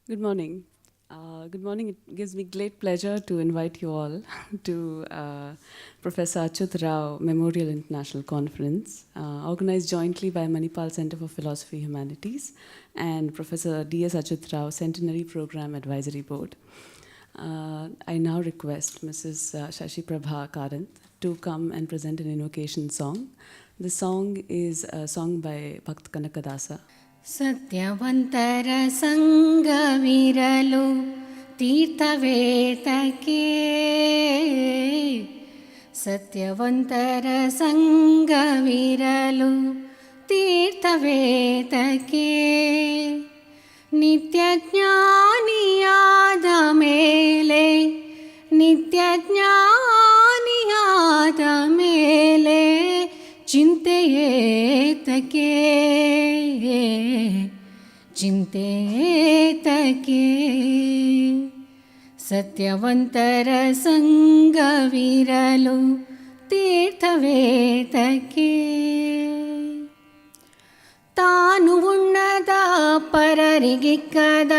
Good morning. Good morning. It gives me great pleasure to invite you all to Professor Achuta Rao Memorial International Conference, organized jointly by Manipal Center for Philosophy Humanities and Professor D.S. Achuta Rao Centenary Program Advisory Board. I now request Mrs. Shashi Prabha Karant to come and present an invocation song. The song is a song by Bhakt Kanakadasa. ಸತ್ಯವಂತರ ಸಂಗವಿರಲು ತೀರ್ಥವೇತಕ್ಕೆ ಸತ್ಯವಂತರ ಸಂಗವಿರಲು ತೀರ್ಥವೇತಕ್ಕೆ ನಿತ್ಯ ಜ್ಞಾನಿಯಾದ ಮೇಲೆ ನಿತ್ಯ ಜ್ಞಾನಿಯಾದ ಮೇಲೆ ಚಿಂತೆಯೇತಕ್ಕೆ ಚಿಂತೆಯೇತಕ್ಕೆ ಸತ್ಯವಂತರ ಸಂಗವಿರಲು ತೀರ್ಥವೇತಕ್ಕೆ ತಾನು ಉಣ್ಣದ ಪರರಿಗಿಕ್ಕದ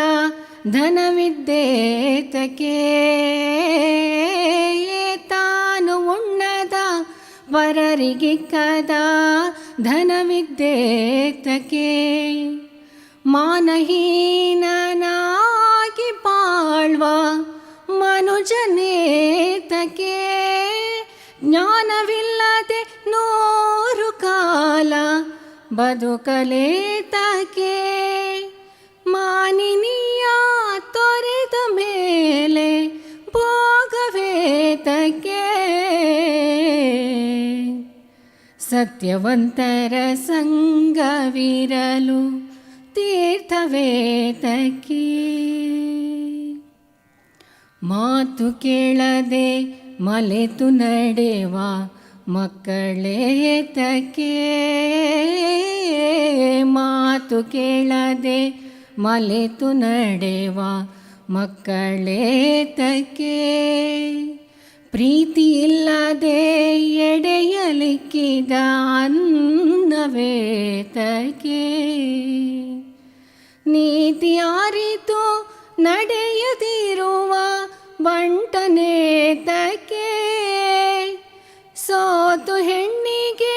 ಧನವಿದ್ದೇತಕ್ಕೆ ತಾನು ಉಣ್ಣದ ಪರರಿಗಿಕ್ಕದ ಧನವಿದ್ದೇತಕ್ಕೆ ಮಾನಹೀನನಾಗಿ ಬಾಳ್ವ ಮನುಜನೇತಕ್ಕೆ ಜ್ಞಾನವಿಲ್ಲದೆ 100 ಕಾಲ ಬದುಕಲೇತಕ್ಕೆ ಮಾನಿನಿಯ ತೊರೆದ ಮೇಲೆ ಭೋಗವೇತಕ್ಕೆ ಸತ್ಯವಂತರ ಸಂಗವಿರಲು ತೀರ್ಥವೇತಕ್ಕೆ ಮಾತು ಕೇಳದೆ ಮಲೆತು ನಡೆವ ಮಕ್ಕಳೇತಕ್ಕೆ ಮಾತು ಕೇಳದೆ ಮಲೆತು ನಡೆವ ಮಕ್ಕಳೇತಕ್ಕೆ ಪ್ರೀತಿ ಇಲ್ಲದೆ ಎಡೆಯಲಿಕ್ಕಿದ ಅನ್ನವೇತಕ್ಕೆ ನೀತಿ ಅರಿತು ನಡೆಯದಿರುವ ಬಂಟನೇತಕ್ಕೆ ಸೋತು ಹೆಣ್ಣಿಗೆ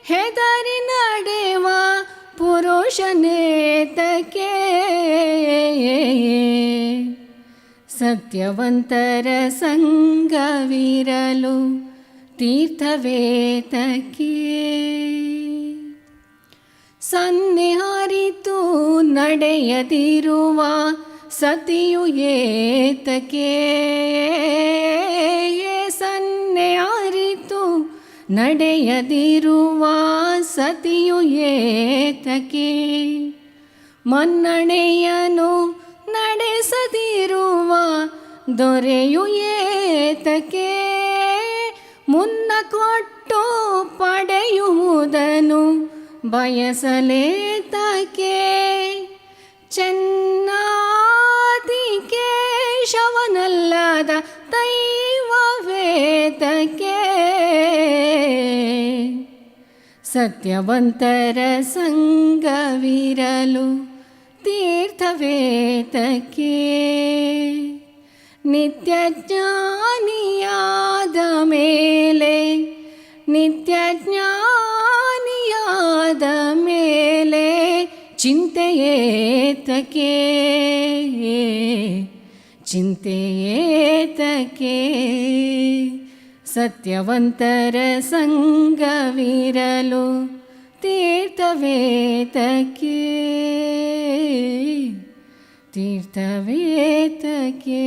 ಹೆದರಿ ನಡೆವ ಪುರುಷನೇತಕ್ಕೆ ಸತ್ಯವಂತರ ಸಂಗವಿರಲು ತೀರ್ಥವೇತಕ್ಕೆ ಸನ್ನೆ ಅರಿತು ನಡೆಯದಿರುವ ಸತಿಯು ಏತಕ್ಕೆ ಸನ್ನೆ ಅರಿತು ನಡೆಯದಿರುವ ಸತಿಯು ಏತಕ್ಕೆ ಮನ್ನಣೆಯನು ನಡೆಸದಿರುವ ದೊರೆಯು ಏತಕ್ಕೆ ಮುನ್ನ ಕೊಟ್ಟು ಪಡೆಯುವುದನ್ನು ಬಯಸಲೇತಕ್ಕೆ ಚೆನ್ನಾದಿ ಕೇಶವನಲ್ಲದ ದೈವವೇತಕ್ಕೆ ಸತ್ಯವಂತರ ಸಂಗವಿರಲು ತೀರ್ಥವೇತಕ್ಕೆ ನಿತ್ಯ ಜ್ಞಾನಿಯಾದ ಮೇಲೆ ನಿತ್ಯ ಜ್ಞಾನಿಯಾದ ಮೇಲೆ ಚಿಂತೆಯೇತಕ್ಕೆ ಚಿಂತೆಯೇತಕ್ಕೆ ಸತ್ಯವಂತರ ಸಂಗವಿರಲು ತೀರ್ಥವೇತಕ್ಕೆ ತೀರ್ಥವೇತಕ್ಕೆ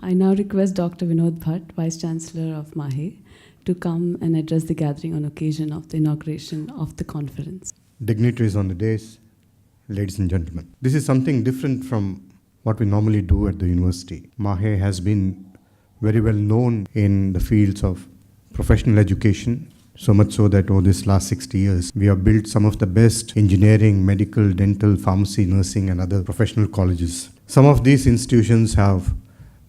I now request Dr. Vinod Bhatt, Vice Chancellor of MAHE, to come and address the gathering on occasion of the inauguration of the conference. Dignitaries on the dais, ladies and gentlemen. This is something different from what we normally do at the university. MAHE has been very well known in the fields of professional education, so much so that over this last 60 years, we have built some of the best engineering, medical, dental, pharmacy, nursing, and other professional colleges. Some of these institutions have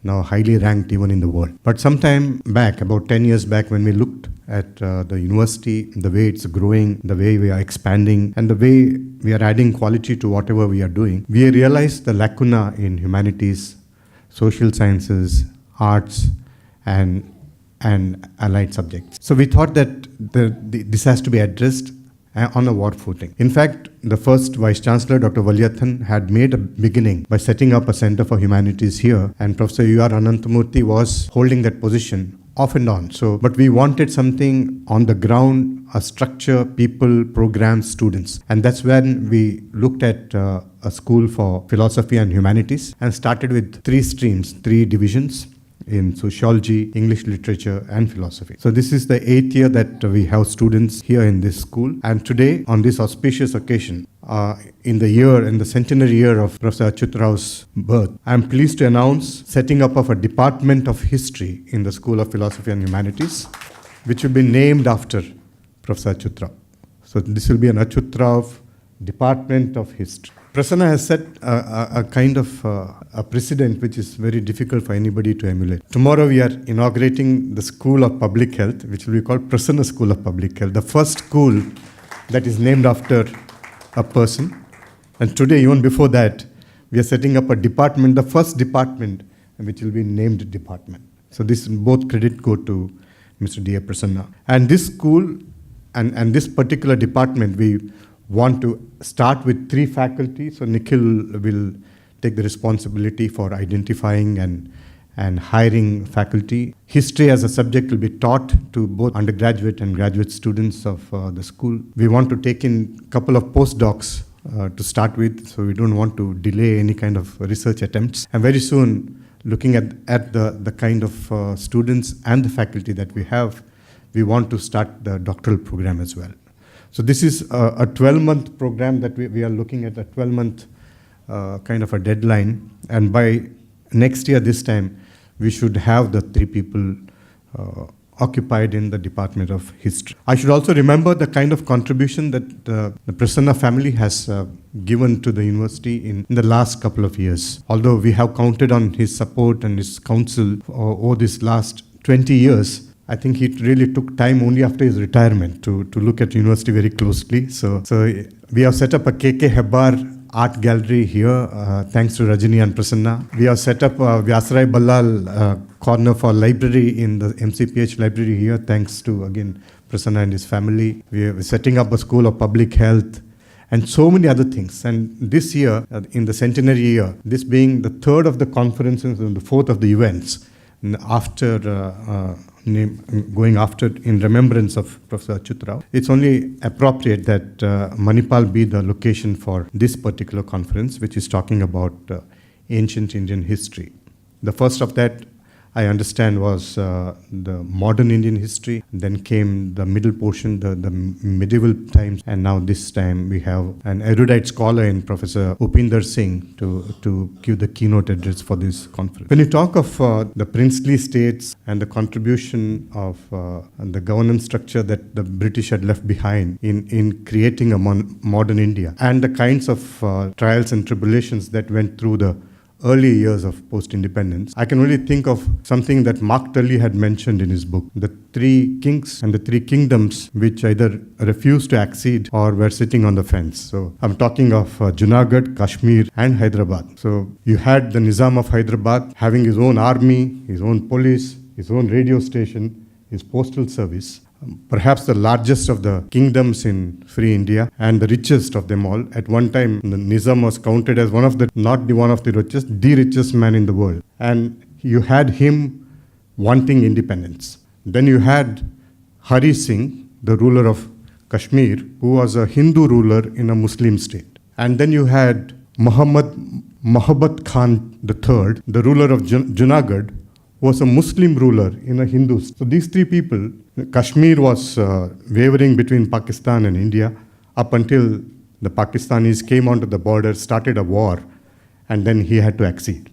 now highly ranked even in the world. But sometime back, about 10 years back, when we looked at the university, the way it's growing, the way we are expanding, and the way we are adding quality to whatever we are doing, we realized the lacuna in humanities, social sciences, arts, and allied subjects. So we thought that this has to be addressed on a war footing. In fact, the first Vice Chancellor, Dr. Valyathan, had made a beginning by setting up a Center for Humanities here, and Professor U.R. Ananthamurthy was holding that position off and on. But we wanted something on the ground, a structure, people, programs, students. And that's when we looked at a school for philosophy and humanities and started with 3 streams, 3 divisions in sociology, English literature, and philosophy. So this is the 8th year that we have students here in this school. And today, on this auspicious occasion, in the centenary year of Professor Achuta Rao's birth, I am pleased to announce setting up of a Department of History in the School of Philosophy and Humanities, which will be named after Professor Achuta Rao. So this will be an Achuta Rao Department of History. Prasanna has set a kind of a precedent which is very difficult for anybody to emulate. Tomorrow we are inaugurating the School of Public Health, which will be called Prasanna School of Public Health, the first school that is named after a person. And today, even before that, we are setting up a department, the first department, which will be named department. So this both credit go to Mr. D.A. Prasanna. And this school and this particular department, we want to start with 3 faculty. So Nikhil will take the responsibility for identifying and hiring faculty. History as a subject will be taught to both undergraduate and graduate students of the school. We want to take in a couple of postdocs to start with, so we don't want to delay any kind of research attempts. And very soon, looking at the kind of students and the faculty that we have, we want to start the doctoral program as well. So this is a 12-month program that we are looking at, a 12-month kind of a deadline. And by next year, this time, we should have the 3 people occupied in the Department of History. I should also remember the kind of contribution that the Prasanna family has given to the university in the last couple of years. Although we have counted on his support and his counsel over this last 20 years, I think he really took time only after his retirement to look at university very closely. So we have set up a KK Hebbar art gallery here, thanks to Rajini and Prasanna. We have set up a Vyasrai Ballal corner for library in the MCPH library here, thanks to, again, Prasanna and his family. We are setting up a school of public health and so many other things. And this year, in the centenary year, this being the 3rd of the conferences and the 4th of the events, after going after in remembrance of Professor Achuta Rao, it's only appropriate that Manipal be the location for this particular conference, which is talking about ancient Indian history. The first of that, I understand, was the modern Indian history. Then came the middle portion, the medieval times, and now this time we have an erudite scholar in Professor Upinder Singh to give the keynote address for this conference. When you talk of the princely states and the contribution of the governance structure that the British had left behind in creating a modern India, and the kinds of trials and tribulations that went through the early years of post-independence, I can only think of something that Mark Tully had mentioned in his book, the 3 kings and the 3 kingdoms which either refused to accede or were sitting on the fence. So I'm talking of Junagadh, Kashmir, and Hyderabad. So you had the Nizam of Hyderabad having his own army, his own police, his own radio station, his postal service, perhaps the largest of the kingdoms in free India and the richest of them all. At one time, the Nizam was counted as not one of the richest, the richest man in the world. And you had him wanting independence. Then you had Hari Singh, the ruler of Kashmir, who was a Hindu ruler in a Muslim state. And then you had Muhammad Khan III, the ruler of Junagadh, was a Muslim ruler in a Hindu. So these three people, Kashmir was wavering between Pakistan and India up until the Pakistanis came onto the border, started a war, and then he had to accede.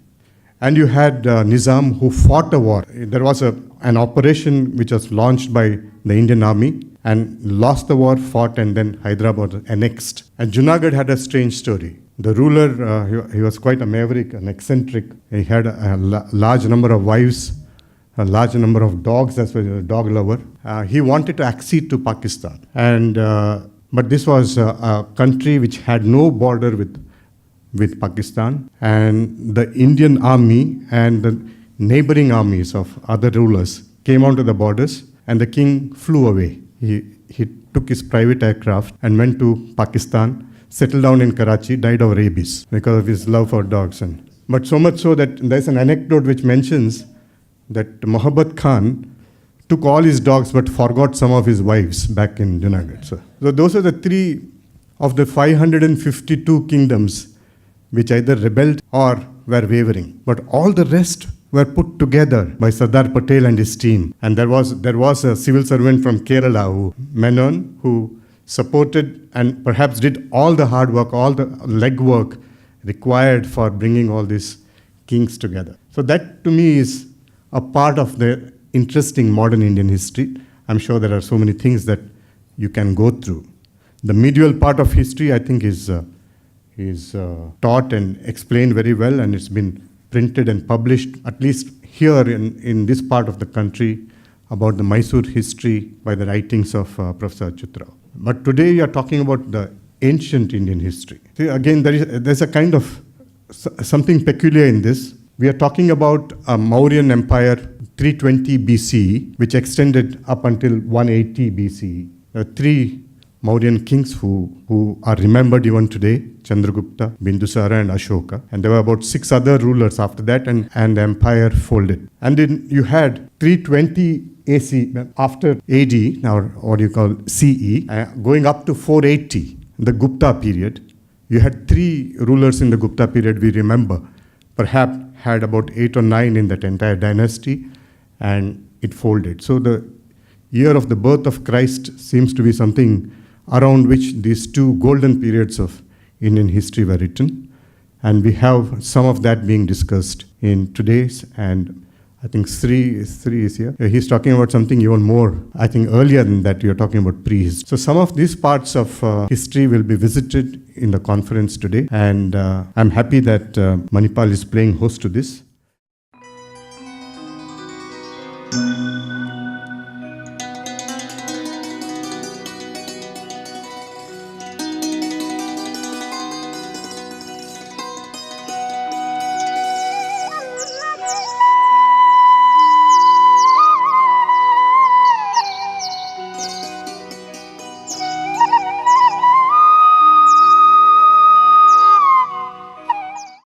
And you had Nizam, who fought a war. There was an operation which was launched by the Indian army and lost the war, fought, and then Hyderabad was annexed. And Junagadh had a strange story. The ruler, he was quite a maverick, an eccentric. He had a large number of wives, a large number of dogs, as well as a dog lover. He wanted to accede to Pakistan. But this was a country which had no border with Pakistan. And the Indian army and the neighboring armies of other rulers came onto the borders, and the king flew away. He took his private aircraft and went to Pakistan, settled down in Karachi, died of rabies because of his love for dogs. But so much so that there's an anecdote which mentions that Muhabbat Khan took all his dogs but forgot some of his wives back in Junagadh. So those are the three of the 552 kingdoms which either rebelled or were wavering. But all the rest were put together by Sardar Patel and his team. And there was a civil servant from Kerala, Menon, who supported and perhaps did all the hard work, all the legwork required for bringing all these kings together. So that to me is a part of the interesting modern Indian history. I'm sure there are so many things that you can go through. The medieval part of history, I think, is taught and explained very well, and it's been printed and published, at least here in this part of the country, about the Mysore history by the writings of Professor Achuta Rao. But today we are talking about the ancient Indian history. See, again, there's a kind of something peculiar in this. We are talking about a Mauryan Empire 320 BCE, which extended up until 180 BCE. There are three Mauryan kings who are remembered even today: Chandragupta, Bindusara, and Ashoka. And there were about 6 other rulers after that, and the empire folded. And then you had 320 AC, after AD, now what you call CE, going up to 480, the Gupta period. You had 3 rulers in the Gupta period, we remember. Perhaps had about 8 or 9 in that entire dynasty, and it folded. So the year of the birth of Christ seems to be something around which these 2 golden periods of Indian history were written. And we have some of that being discussed in today's, and I think Sri is here. He's talking about something even more, I think earlier than that. You're talking about prehistory. So some of these parts of history will be visited in the conference today. And I'm happy that Manipal is playing host to this.